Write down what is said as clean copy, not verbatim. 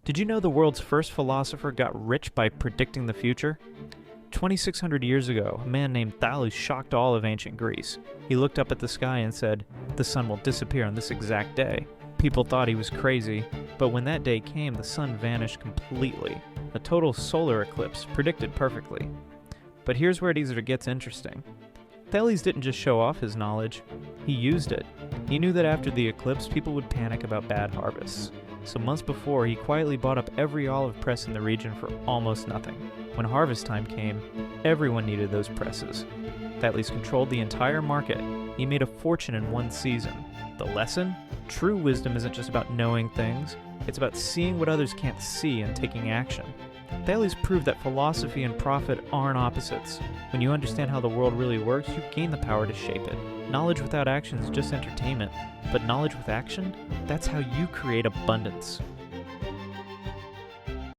Did you know the world's first philosopher got rich by predicting the future? 2,600 years ago, a man named Thales shocked all of ancient Greece. He looked up at the sky and said, "The sun will disappear on this exact day." People thought he was crazy, but when that day came, the sun vanished completely. A total solar eclipse, predicted perfectly. But here's where it gets interesting. Thales didn't just show off his knowledge, he used it. He knew that after the eclipse, people would panic about bad harvests. So months before, he quietly bought up every olive press in the region for almost nothing. When harvest time came, everyone needed those presses. Thales controlled the entire market. He made a fortune in one season. The lesson? True wisdom isn't just about knowing things, it's about seeing what others can't see and taking action. Thales proved that philosophy and profit aren't opposites. When you understand how the world really works, you gain the power to shape it. Knowledge without action is just entertainment, but knowledge with action, that's how you create abundance.